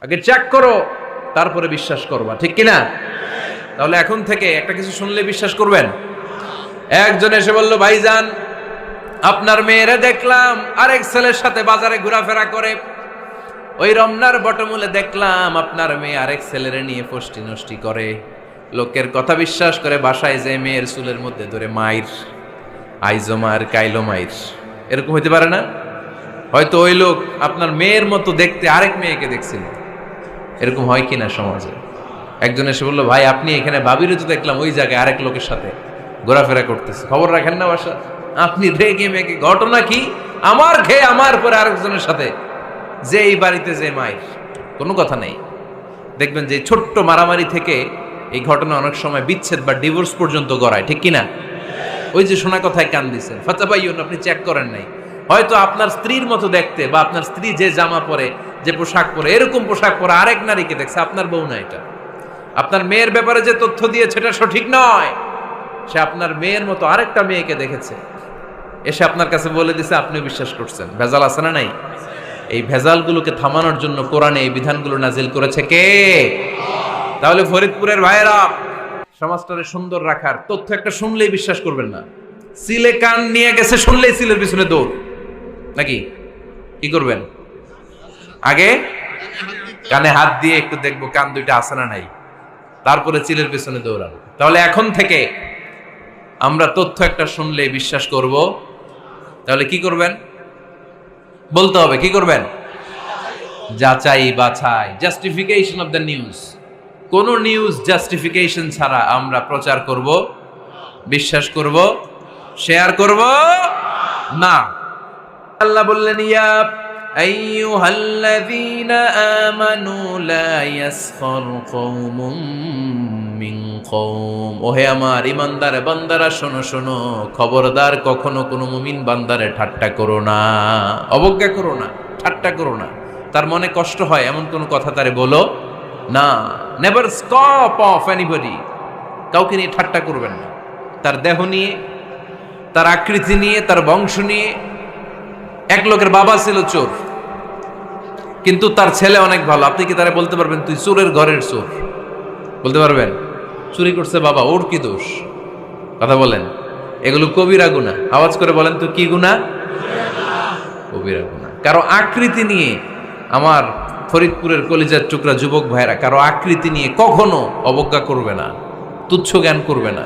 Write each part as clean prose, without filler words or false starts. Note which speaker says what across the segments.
Speaker 1: আগে চেক করো, তারপরে বিশ্বাস করবা, ঠিক কিনা? তাহলে এখন থেকে একটা কিছু শুনলে বিশ্বাস করবেন। একজন এসে বলল, ভাইজান আপনার মেয়েরে দেখলাম আরেক ছেলের সাথে বাজারে ঘোরাফেরা করে, ওই রমনার বটমূলে দেখলাম আপনার মেয়ে আরেক ছেলেরে নিয়ে ফষ্টি নষ্টি করে, লোকের কথা বিশ্বাস করে বাসায় যে মেয়ের চুলের মধ্যে ধরে মাইর, আইজো মার কাইলো মাইর। এরকম হইতে পারে না? হয়তো ওই লোক আপনার মেয়ের মতো দেখতে আরেক মেয়েকে দেখছিল। এরকম হয় কিনা সমাজে? একজন এসে বললো, ভাই আপনি এখানে ভাবিরও তো দেখলাম ওই জায়গায় আরেক লোকের সাথে ঘোরাফেরা করতেছে, খবর রাখেন না বাসা? আপনি রেগে মেগে, ঘটনা কি? আমার খেয়ে আমার পরে আরেকজনের সাথে, যে এই বাড়িতে যে মায়ের, কোনো কথা নেই। দেখবেন যে ছোট্ট মারামারি থেকে এই ঘটনা অনেক সময় বিচ্ছেদ বা ডিভোর্স পর্যন্ত গড়ায়, ঠিক কিনা? ওই যে শোনা কথায় কান দিচ্ছেন, ফাতাবাইয়ুন, আপনি চেক করেন নাই। হয়তো আপনার স্ত্রীর মতো দেখতে বা আপনার স্ত্রী যে জামা পরে, যে পোশাক পরে, এরকম পোশাক পরে আরেক নারীকে দেখছে, আপনার বউ না এটা। আপনার মেয়ের ব্যাপারে যে তথ্য দিয়েছে এটা সঠিক নয়, সে আপনার মেয়ের মতো আরেকটা মেয়েকে দেখেছে, এসে আপনার কাছে বলে দিছে, আপনি বিশ্বাস করছেন। ভেজাল আছে না নাই? এই ভেজালগুলোকে থামানোর জন্য কোরআনে এই বিধানগুলো নাজিল করেছে কে? তাহলে ফরিদপুরের ভাইয়েরা, সমাজটারে সুন্দর রাখার তথ্য একটা শুনলেই বিশ্বাস করবেন না। সিলে কান নিয়ে গেছে, শুনলেই সিলের পিছনে দৌড়, নাকি? কি করবেন? আগে কানে হাত দিয়ে একটু দেখবো কান দুইটা আছে না নাই, তারপরে চিলের পিছনে দৌড়াবো। তাহলে এখন থেকে আমরা তথ্য একটা শুনলেই বিশ্বাস করব। তাহলে কি করবেন? বলতে হবে কি করবেন? যাচাই বাছাই, জাস্টিফিকেশন অফ দ্য নিউজ। কোন নিউজ জাস্টিফিকেশন ছাড়া আমরা প্রচার করব, বিশ্বাস করব, শেয়ার করব না। আল্লাহ বললেন, ইয়া আইয়ুহাল্লাযীনা আমানু লা ইয়াসখার কওমুম মিন কওম। ওহে আমার ঈমানদার বান্দারা, শোনো শোনো, খবরদার কখনো কোনো মুমিন বান্দারে ঠাট্টা করো না, অবজ্ঞা করো না, ঠাট্টা করো না। তার মনে কষ্ট হয় এমন কোন কথা তারে বলো না। Never scoff of anybody. কাউকে নিয়ে ঠাট্টা করবেন না, তার দেহ নিয়ে, তার আকৃতি নিয়ে, তার বংশ নিয়ে। এক লোকের বাবা ছিল চোর, কিন্তু তার ছেলে অনেক ভালো। আপনি কি তারা বলতে পারবেন তুই চোরের ঘরের চোর? বলতে পারবেন? চুরি করছে বাবা, ওর কি দোষ? কথা বলেন। এগুলো কবিরা গুনাহ। আওয়াজ করে বলেন তো, কি গুনাহ? কবিরা গুনাহ। কারো আকৃতি নিয়ে, আমার ফরিদপুরের কলিজার টুকরা যুবক ভাইরা, কারো আকৃতি নিয়ে কখনো অবজ্ঞা করবে না, তুচ্ছ জ্ঞান করবে না।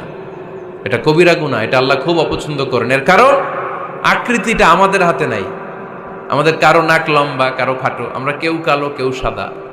Speaker 1: এটা কবিরা গুনাহ, এটা আল্লাহ খুব অপছন্দ করেন। এর কারণ আকৃতিটা আমাদের হাতে নাই। আমাদের কারো নাক লম্বা, কারো খাটো, আমরা কেউ কালো কেউ সাদা।